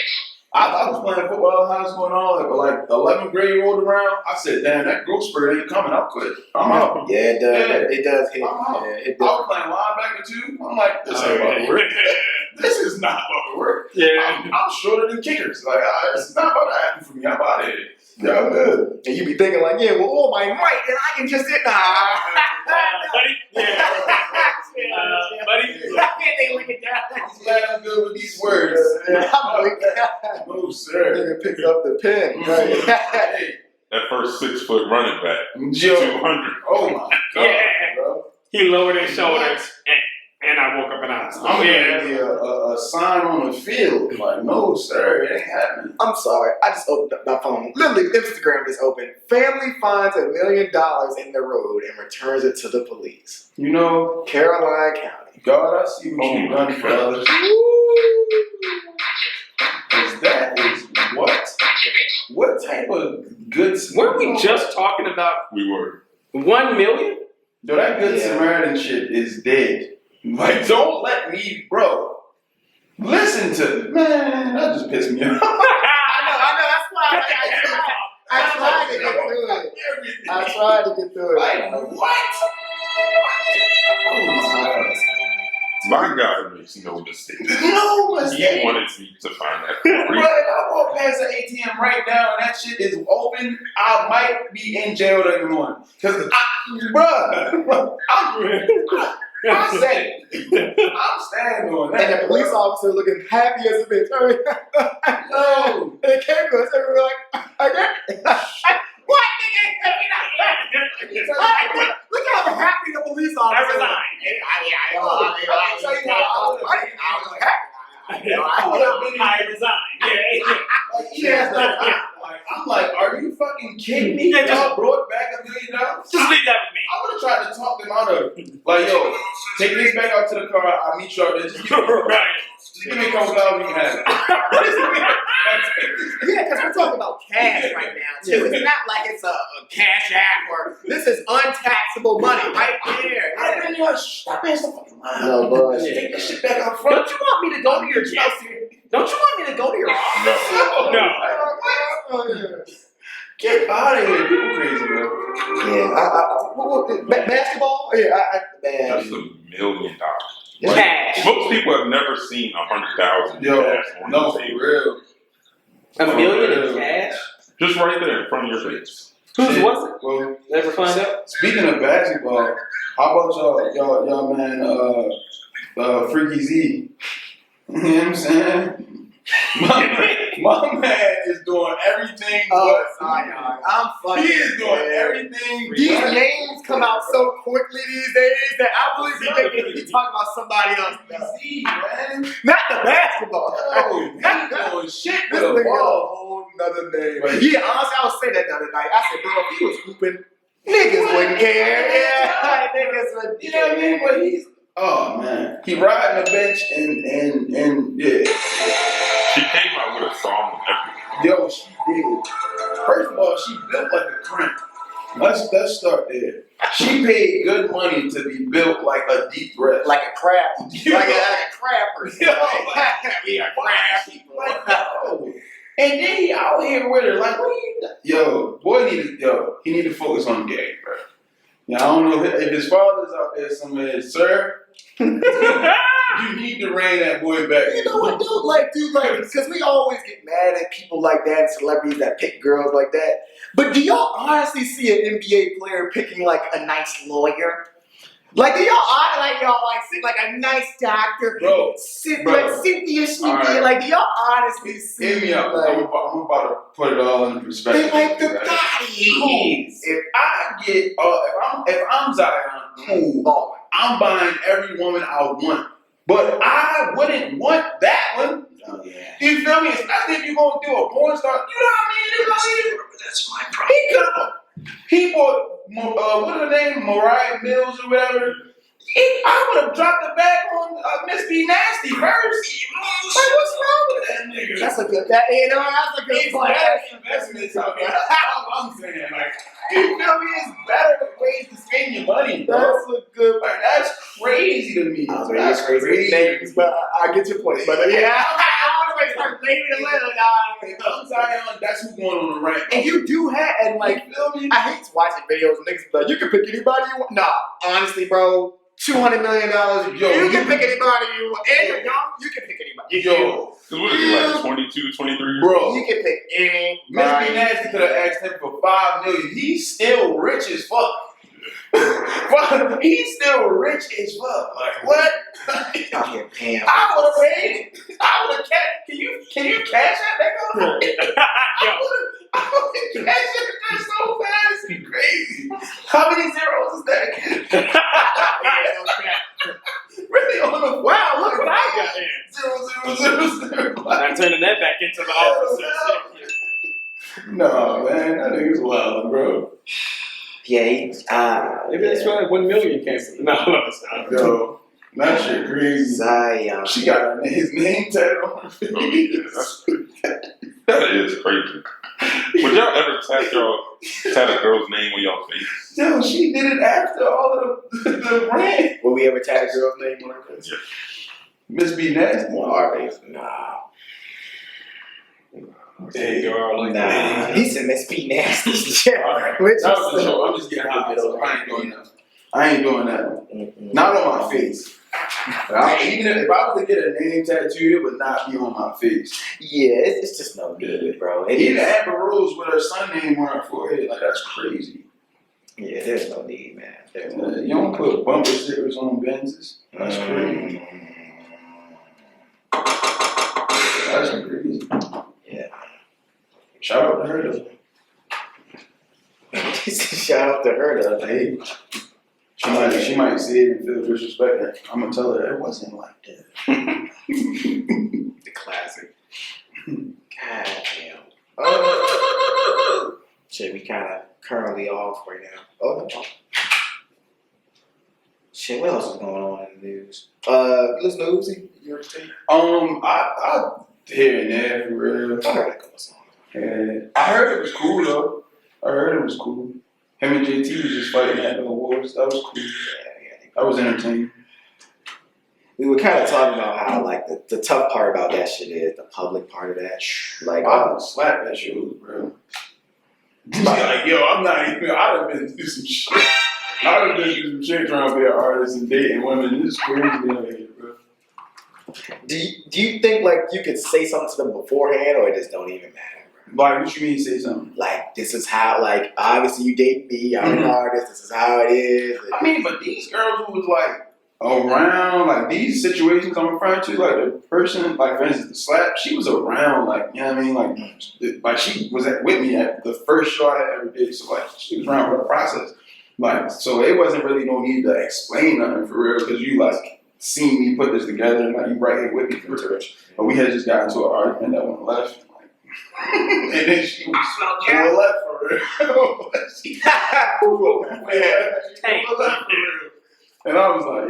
I was playing football in high school and all that, but like 11th grade rolled around, I said, damn, that growth spurt ain't coming. I'll quit. I'm out. Yeah, it does. Yeah. It does hit. I'm out. Yeah, it I does. was playing linebacker too. I'm like, this ain't about to work. This is not about to work. Yeah. I'm shorter than kickers. Like, it's not about to happen for me. I'm out of here. Yeah, I'm good. And you be thinking like, yeah, well, all my might, and I can just hit. Buddy? Yeah. Buddy? They look at that. I'm glad I'm good with these words. No, sir. Nigga picked up the pen. Right. Hey, That first 6 foot running back, Joe. 200. Oh my God, Yeah. bro. He lowered his shoulders, and I woke up and I was I'm gonna be a sign on the field. Like, no, sir, it ain't happening. I'm sorry. I just opened up my phone. Literally, Instagram just opened. Family finds $1 million in the road and returns it to the police. You know, Caroline County. God, I see what you've done for others. Cause that is what? What type of good? Weren't we just talking about We were. 1 million? Yo, that good Yeah. Samaritan shit is dead. Like, don't let me, bro. Listen to man. That just pissed me off. I know. That's why I tried to get through it. I tried to get through it. Like, what? Oh My God makes no mistake. no He mistake. wanted me to find that. Bro, if I walk past the ATM right now and that shit is open, I might be in jail every morning. Cause I said it. I'm standing on that. And the police officer looking happy as a bitch. No. And it came to us and we were like, okay. What, nigga? Look how happy the police officer is. I I'll tell you how I resigned. Yeah. I'm like, are you fucking kidding me? Yeah, Y'all brought back $1 million? Just leave that with me. I would have tried to talk them out of it. Like, yo, take this back out to the car. I'll meet you out there. Just give me, Right. just Give me a couple dollars, you can have it. Yeah, because we're talking about cash right now, too. It's not like it's a cash app or this is untaxable money right there. I bring you a stop answering the fucking line. No bullshit. Take this shit back out front. Don't you want me to go to your desk? Don't you want me to go to your office? No. Get out of here. People crazy, bro. Yeah. Basketball? Yeah, That's $1 million. Cash. Most people have never seen 100,000 Yo, cash on no, the for table. real. $1 million in cash? Just right there in front of your face. Whose was it? Well, Ever find out? speaking of basketball, how about y'all man, Freaky Z? You know what I'm saying? My man is doing everything but Zion. I'm fucking. He is doing everything. These names come out so quickly these days that I believe he talking about somebody else. Z, man. Not the basketball. Yo, he doing shit This with a nigga got a ball. whole nother name. Right. Yeah, honestly, I was saying that the other night. I said, bro, if he was hooping, niggas wouldn't care. Yeah, niggas wouldn't You know what I mean? But he's man. He riding the bench and yeah. She came out with a song and everything. Yo, she did. First of all, she built like a cramp. Let's start there. She paid good money to be built like a deep breath. Like a crab. Like a crapper. Yo, Be a crab. Like, yo. And then he out here with her, like, what are you doing? Yo, boy he need to focus on the game, bro. Yeah, I don't know if his father's out there somewhere, sir. You need to rein that boy back. You know what, dude, because we always get mad at people like that, celebrities that pick girls like that. But do y'all honestly see an NBA player picking like a nice lawyer? Like, do y'all see like a nice doctor? Bro. Cynthia Sneaky, Right. like, do y'all honestly see? Hear me out. Like, I'm about to put it all in perspective. they like the right? bodies. If I get, if I'm Zion, cool. I'm buying every woman I want, but I wouldn't want that one. Oh yeah. You feel me? Especially if you're gonna do a porn star. You know what I mean? That's my problem. He bought what her name, Mariah Mills or whatever. I would have dropped the bag on Miss B Nasty first. Like, what's wrong with that nigga? That's a good point. Investments out there. That's all I'm saying. Like, you feel me? It's better ways to spend your money, bro. That's a good. Like, that's crazy to me. That's crazy. Names, but I get your point. But yeah, I always start blaming the little guy. If I'm Zion, that's who's going on the rant. And you do have, and like, You feel me? I hate watching videos of niggas be like, you can pick anybody you want. Nah, honestly, bro, $200 million. Yo, you can pick anybody you want. And you're young, you can pick anybody. Yo, Cause what is he, like 22, 23 years bro. You can pick Miss anybody. B Nasty could have asked him for $5 million. He's still rich as fuck. He's still rich as fuck. Like what? Out here paying. I would have paid it. I would have cashed. Can you cash out that guy? I would have cashed out that so fast. It's crazy. How many zeros is that again? Really on the Wow, look what I got in. 0, 0, 0, 0. I'm turning that back into the officer. No, man, that nigga's wild, bro. Yeah, Maybe that's why 1 million came from. No, it's not. Yo, that shit crazy. Zion. She got his name tatted on her face. Oh, yeah, that is crazy. Would y'all ever tat a girl's name on your face? Yo, she did it after all of the rant. Will we ever tag a girl's name on her face? Yeah. Miss B Nasty. On our face? Nah. There you go. Like Nah. He said Miss P Nasty. Alright. Which That was the show. I'm just getting hot. So I ain't doing that. I ain't doing that. Not on my face. Even if I was to get a name tattooed, it would not be on my face. Yeah, it's just no good, bro. Even Amber Rose with her son name on her forehead, like that's crazy. Yeah, there's no need, man. There's no You don't put bumper stickers on Benzes. That's crazy. That's crazy. Yeah. Shout out to her though. Shout out to her though. Hey, she might see it and feel disrespected. I'm gonna tell her it wasn't like that. The classic. God damn. Oh. Shit, we kind of currently off right now. Oh, no. Shit, what else is going on in the news? Listen to Uzi. You ever take? I here and there for real. I heard a couple songs. Yeah. I heard it was cool though. I heard it was cool. Him and JT was just fighting at the awards. That was cool. Yeah. That was entertaining. We were kind of talking about how like the tough part about that shit is the public part of that. Like, I would slap that shit, bro. Like, yo, I'm not even. I'd have been through some shit. I'd have been through some shit trying to be an artist and dating women. This is crazy out here, bro. do you think like you could say something to them beforehand, or it just don't even matter? Like, what you mean? Say something. Like, this is how, like, obviously you date me, I'm an artist, this is how it is. I mean, but these girls who was like around, like these situations I'm referring to, like the person, like for instance, the slap, she was around, like, you know what I mean? Like she was with me at the first show I ever did, so like she was around for the process. Like, so it wasn't really no need to explain nothing for real, because you like seen me put this together and like you right here with me for real. But we had just got into an argument that went left. And then she was pull left for real. She pulled left for real. And I was like,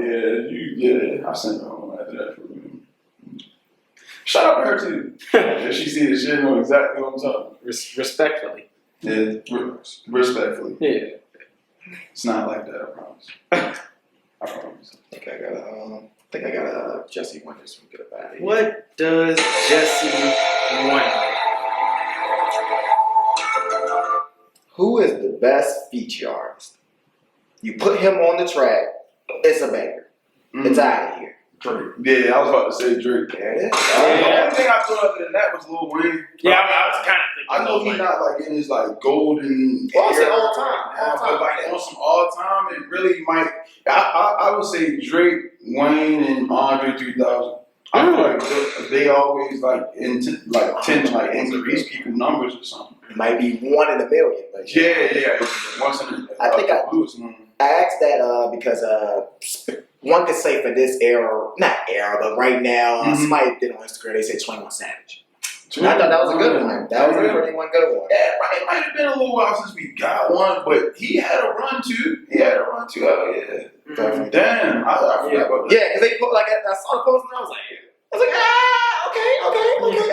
yeah, I sent her home after that for real. Shout out to her too. If she see this shit, know exactly what I'm talking. Respectfully. Yeah, respectfully. Yeah. It's not like that, I promise. I promise. I think I got a Jesse Wonders from Get Up Out of Here. What does Jesse want? Who is the best feature artist? You put him on the track, it's a banger. It's out of here. Drake. Yeah, I was about to say Drake. There it is. The only thing I thought other than that was Lil Wayne. Yeah, I was kind of thinking. I know he's not like in his like golden. Well, I say era all time. right now, All time. but like on some all time, it really might. I would say Drake, Wayne, and Andre 3000. I feel like they always like tend to like increase people's numbers or something. It might be 1 in a million, but Yeah. Once in a, I think I asked that because one could say for this era, not era, but right now, somebody did on Instagram, they said 21 Savage. And I thought that was a good one. That was a pretty one good one. Yeah, it might have been a little while since we got one, but he had a run too. Oh, yeah. Definitely. Damn, I forgot about that. Yeah, because they put like I saw the post and I was like, okay.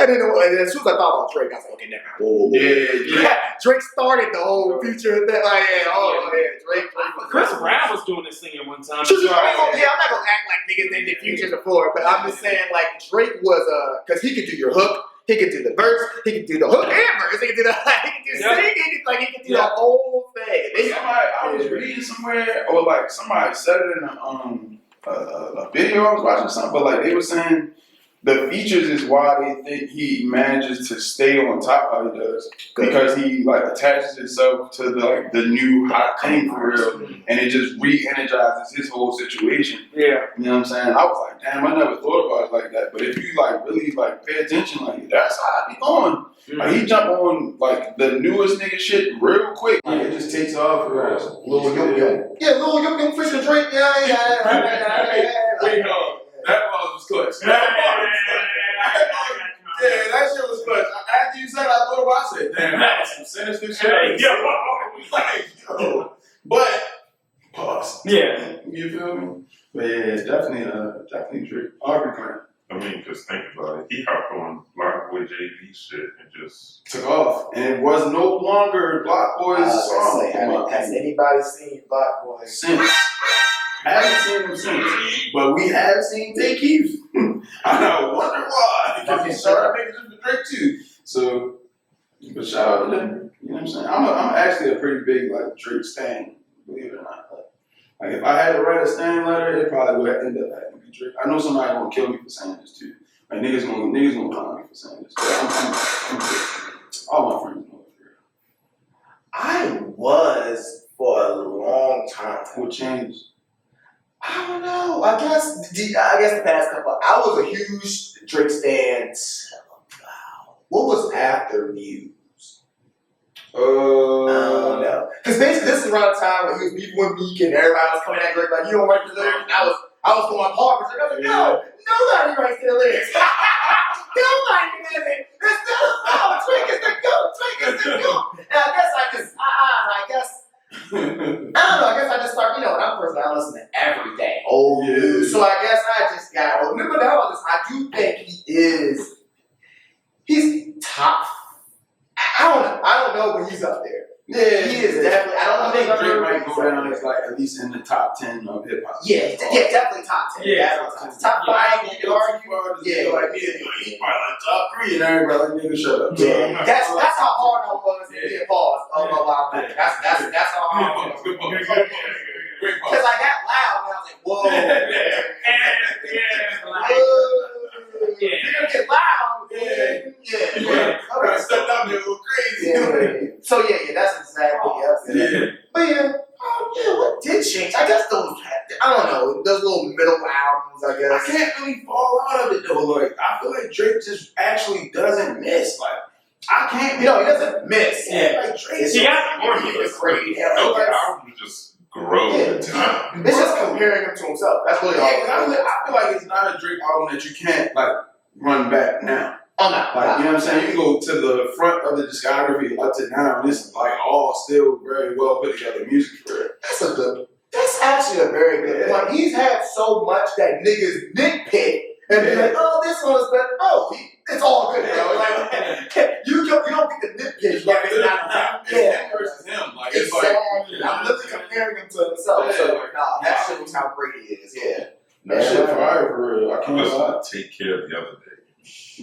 And then as soon as I thought about Drake, I was like, okay, never mind. Whoa. Yeah. Drake started the whole future thing. Like, Drake. Chris Brown was doing this thing at one time. I'm not gonna act like niggas did the future before, but I'm just saying like Drake was because he could do your hook, he could do the verse, he could do the hook and verse, he could do singing, he could do the whole thing. I was reading somewhere, or like somebody said it in a video I was watching something, but like they were saying the features is why they think he manages to stay on top how he does. Because he like attaches himself to the new hot thing for real, and it just re-energizes his whole situation. Yeah. You know what I'm saying? I was like, damn, I never thought about it like that. But if you like really like pay attention, like that's how I be going. Like he jump on like the newest nigga shit real quick. Like it just takes off for us. Lil Yo. Yeah, Lil Yo freaking Drake. Yeah. Wait, no. That was clutch. Yeah, that shit was clutch. After you said it, I thought about it. I said, damn, that was some sinister shit. Yo. But, pause. Yeah. You feel me? But yeah, definitely Drake. Aubrey Grant. I mean, just think about it. He hopped on Block Boy JB shit and just took off. And it was no longer Block Boy's song. Has anybody seen Block Boy since? I haven't seen him since, but we have seen Tay Keith. I wonder why. Because he started making this for Drake too. So, but shout out to them. You know what I'm saying? I'm actually a pretty big like Drake stan, believe it or not. Like if I had to write a stan letter, it probably would end up having to be Drake. I know somebody gonna kill me for saying this too. Like niggas gonna clown me for saying this. I'm all my friends know it. I was for a long time. What changed? I don't know. I guess the past couple. I was a huge Drake stan. What was after Views? I don't know. Because basically, this is around the time when he was beefing with Meek and everybody was coming at Drake like, you don't write the lyrics. And I was going hard. I was like, no, nobody writes their lyrics. Nobody does it. It's still a song. Drake is the GOAT. Drake is the GOAT. And I guess I don't know. I guess I just started, and I'm a person I listen to everything. So I guess I just got, but now I least in the top 10 of hip hop. Yeah, definitely top 10. Yeah. Top 5. He probably like top 3 and everybody like, nigga, shut up. Yeah, that's how hard I was to get pause a while back. That's how hard I was. Good pause. Great pause. Because I got loud and I was like, whoa. You're gonna get loud. Yeah. I stepped out there a little crazy. Yeah. So that's exactly Yeah. But what did change? I guess those, I don't know, those little middle albums, I I guess. can't really fall out of it though. Like I feel like Drake just actually doesn't miss. Like I can't. He doesn't miss. Yeah, like Drake. He got more It's great. Yeah, No, like, the album just grow with time. it's just comparing him to himself. That's really all. I feel like it's not a Drake album that you can't like run back now. Oh, no. Like you know what I'm saying? You can go to the front of the discography up to now, and it's like all still very well put together music for it. That's actually a very good point. He's had so much that niggas nitpick and be like, oh, this one's better. Oh, it's all good, bro. Like, you don't get the nitpick. Like, it's not Him versus him. Like it's like I'm literally comparing him to himself. Yeah. So, that shows how great he is. Yeah. that shit fire for real. I I can't listened lie. to Take Care the other day.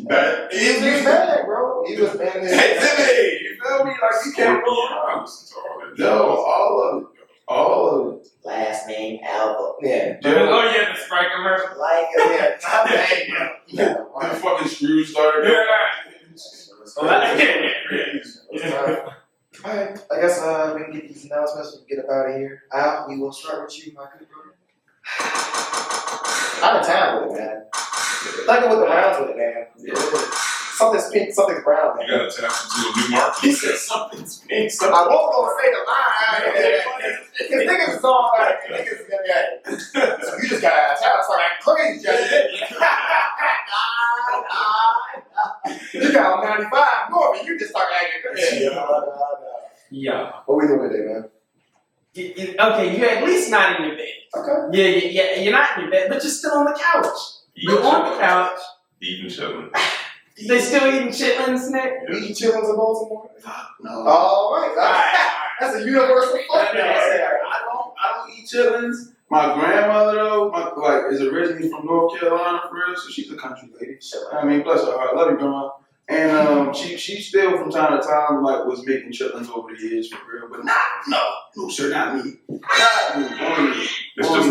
Bad. He was bad, bro. He was bad. Hey, you feel me? Like you can't go I on. listened to all that. No, all of it. All of it. Last name album. Yeah. Oh yeah, the Sprite commercial. Like, not bad, bro. Yeah. The fucking screws started. Alright, I guess we can get these announcements and get up out of here. Al, we will start with you, my good brother. Out of town with it, man. Like it with the rounds with it, man. Something's pink, something's brown, man. You gotta tap into a new market. He said something's pink. I won't go say the line. Because niggas is all right. Niggas is gonna So you just got out of town, start acting crazy, Jesse. You got on 95 north and you just start acting crazy. Yeah. What we doing today, man? Okay, you're at least not in your bed. Okay. Yeah, you're not in your bed, but you're still on the couch. You're on the couch. Eating chillin'. They still eating chitlins, Nick? Eating chillins in Baltimore? No. All right. That's a universal fuck. I don't eat chitlins. My grandmother though, is originally from North Carolina for real, so she's a country lady. I mean, bless her heart, love you, grandma. And she still from time to time was making chitlins over the years for real, but no sir, not me. Not me. Only me. It's just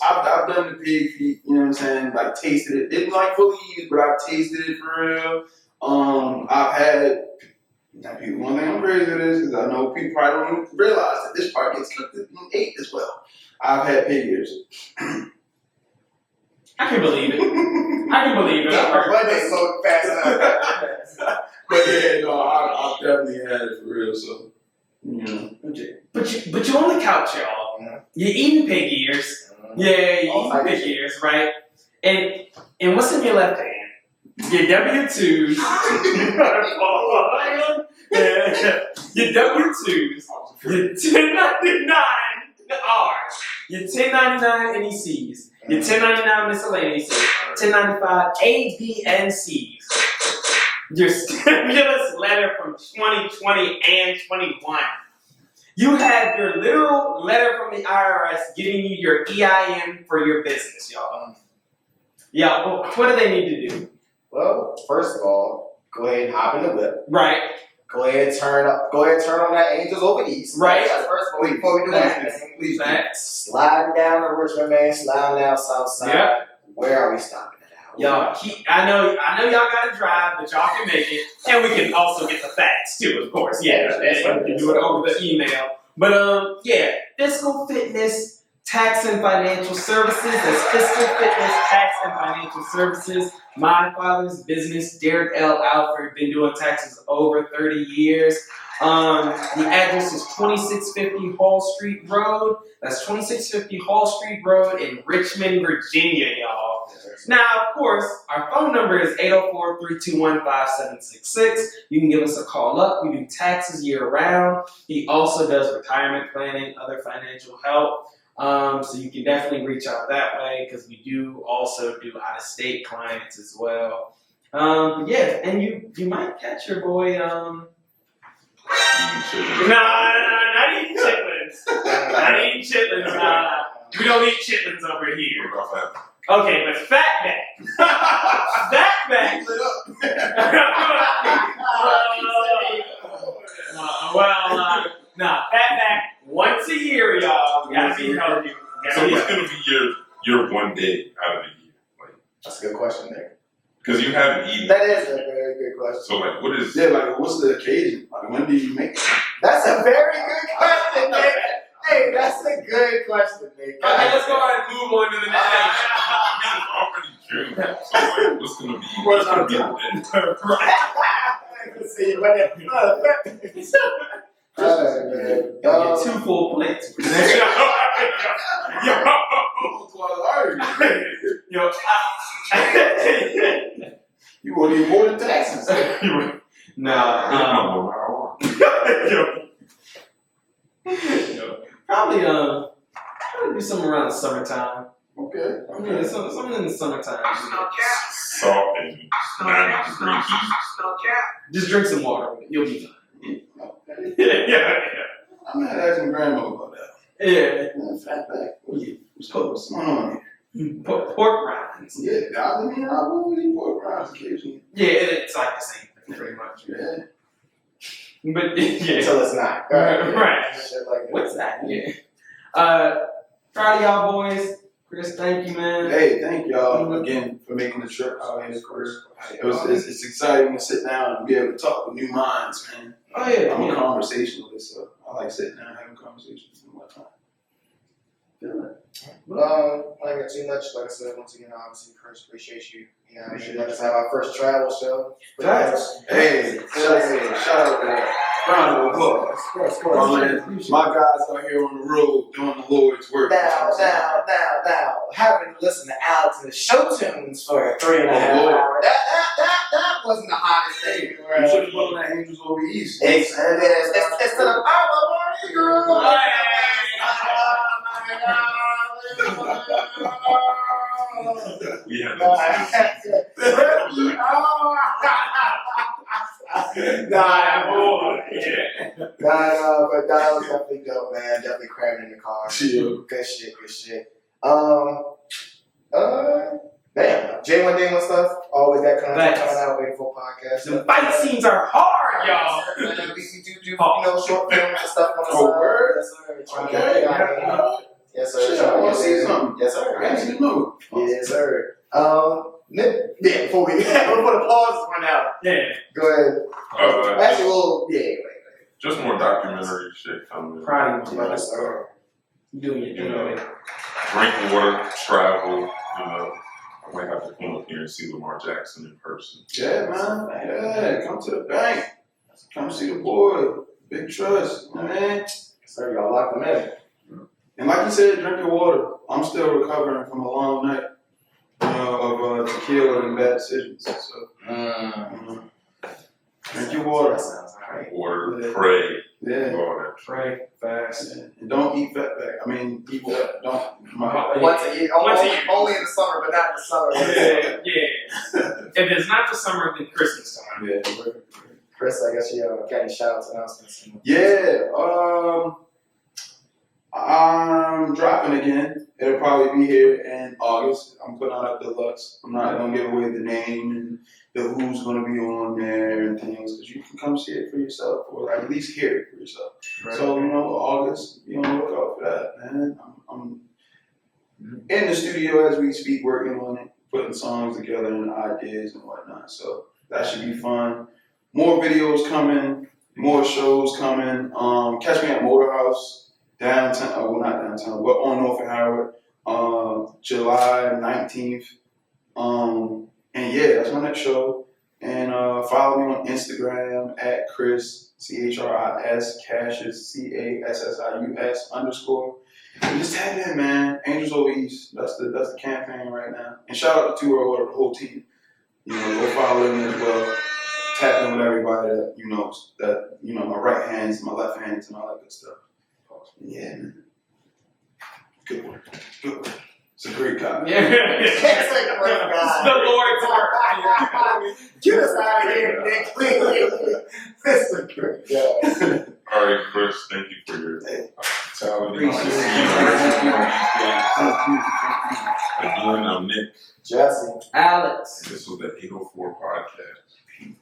I've done the pig feet, you know what I'm saying? Like tasted it. Didn't like fully eat it, but I've tasted it for real. I've had one thing I'm crazy with is because I know people probably don't realize that this part gets cooked and ate as well. I've had pig ears. I can believe it. But they so fast enough. But yeah, no, I've definitely had it for real. So, you know. But you're on the couch, y'all. Yeah. You're eating pig ears. Yeah, you're eating pig ears, right? And what's in your left hand? Your W-2s. Your W-2s. Your 1099 R's. Your 1099 NECs. Your 1099 miscellaneous. 1095 A, B, and C's. Your stimulus letter from 2020 and 21. You have your literal letter from the IRS giving you your EIN for your business, y'all. Yeah, well, what do they need to do? Well, first of all, go ahead and hop in the whip. Right. Go ahead and turn on that Angels Over East. Right. That's first of all, before we do anything, please do. Facts. Sliding down to Richmond, man. Sliding down South Side. Yep. Where are we stopping at? Y'all, I know y'all gotta drive, but y'all can make it. And we can also get the facts too, of course. Yeah, we can do it over the email. But yeah, fiscal fitness, tax and financial services. That's fiscal fitness, tax and financial services. My father's business, Derek L. Alford, been doing taxes over 30 years. The address is 2650 Hall Street Road. That's 2650 Hall Street Road in Richmond, Virginia, y'all. Now, of course, our phone number is 804-321-5766. You can give us a call up. We do taxes year-round. He also does retirement planning, other financial help. So you can definitely reach out that way because we do also do out-of-state clients as well. Yeah, and you might catch your boy Not eating chitlins. Not eating chitlins. We don't eat chitlins over here. What about that? Okay, but fatback. Fatback. Fatback once a year, y'all. You gotta be healthy. So what's gonna be your one day out of the year? Like, That's a good question, Nick. because you haven't eaten. That is a very good question. So like, what is? Yeah, like what's the occasion? Like when do you make it? That's a very good question, Nick. Hey, that's a good question, Nick. Okay, let's go ahead and move on to the next thing. It's already June. So like, what's gonna be? What's gonna be? See, but Get 2 full plates. Yo, You won't even more than taxes. Probably do something around the summertime. Okay. Yeah, something in the summertime. Salt and 90-degree heat. Just drink some water. You'll be fine. Okay. Yeah. I'm gonna ask my grandma about that. Yeah. Fatback. What's going on here? Pork rinds. Yeah, I mean, I will eat pork rinds occasionally. Yeah, it's like the same thing, pretty much. Yeah. But yeah. Until it's not. Right. Shit like that. What's that? Yeah. Proud of y'all boys. Chris, thank you, man. Hey, thank y'all again for making the trip out here, Chris. It's exciting to sit down and be able to talk with new minds, man. Oh yeah. I'm a conversationalist, so I like sitting down and having conversations and whatnot. I ain't got too much. Like I said, once again, obviously, Chris, appreciate you. You know, we let us have our first travel show. Hey, shout out to that. Round of applause. Of course. My guys out here on the road doing the Lord's work. Now, having to listen to Alex and the show tunes for 3.5 hours. That wasn't the hottest thing. You should have known that Angels Over East. It's to the power girl. We had But that was definitely dope, man. Definitely cramming in the car. Chill. Good shit. Damn. J1 Day and stuff. Always that content coming out, waiting for podcast. The fight scenes are hard, y'all. We do short films and stuff on the side. Word? Yes, sir. Okay. Yes, sir. Shit, I want to see something. Yes, sir. I actually know. Yes, sir. Before the pauses run out. Yeah. Go ahead. Actually, well, wait. Just more documentary shit coming. Proud of you, Yes, sir. doing it. Drink water, travel, I might have to come up here and see Lamar Jackson in person. Yeah, man. Yeah, come to the bank. Come see the boy. Big trust, man. Sir, y'all locked them in. And like you said, drink your water. I'm still recovering from a long night of tequila and bad decisions. So, drink your water. That sounds alright. Water, Yeah. pray, Yeah. all that. Pray fast. Yeah. And don't eat fatback. I mean, eat fat. Don't. Once a year. Once a year. Only in the summer, but not in the summer. Yeah. If it's not the summer, then Christmas time. Yeah. Chris, I guess you got any shout-outs, announcements? Yeah. I'm dropping again. It'll probably be here in August. I'm putting out a deluxe. I'm not gonna give away the name and the who's gonna be on there and things, because you can come see it for yourself, or at least hear it for yourself. Right. So August, be on the lookout for that, man. I'm in the studio as we speak, working on it, putting songs together and ideas and whatnot. So that should be fun. More videos coming, more shows coming. Catch me at Motor House. Downtown, well not downtown, but on North and Howard, July 19th. And yeah, that's my next show. And follow me on Instagram at Chris, CHRIS, Cassius, CASSIUS_. And just tap in, man. Angels Over East. That's the campaign right now. And shout out to Tew World Order, the whole team. Go follow them as well. Tap in with everybody that my right hands, my left hands, and all that good stuff. Yeah, man. Good work. It's a great guy. Yeah. It's a great guy. The Lord's work. Get us out of here, Nick. Please. It's a great guy. Again, I'm Nick. Jesse. Alex. This was the 804 podcast.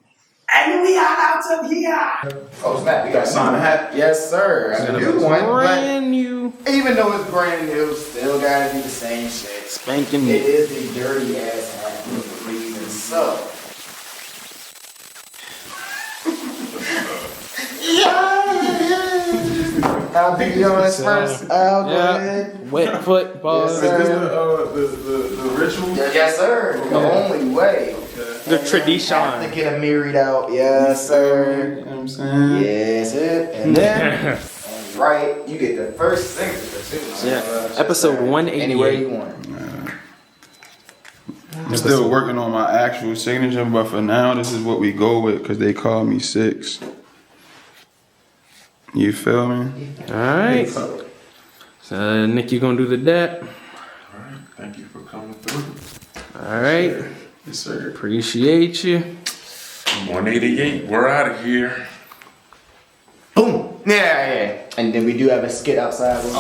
And we are out of here. Oh snap, we got sign a hat. Yes, sir. A new one, Brand new. but even though it's brand new, still gotta do the same shit. Spanking It new. is the dirty ass hat for a reason. So I'll be honest first. I'll go ahead. Yeah. Wet foot balls. Yes, sir. the ritual? Yes, sir. The only way. The tradition. Have to get a married out. Yes, sir. You know what I'm saying? Yes, it. And then, right, you get the first signature too. Yeah. Episode Anywhere 188. you want. I'm still working on my actual signature, but for now, this is what we go with because they call me 6. You feel me? Alright. So, Nick, you gonna do the dap? Alright, thank you for coming through. Alright. Yes, sir. Appreciate you. 188, we're out of here. Boom. Yeah. And then we do have a skit outside. And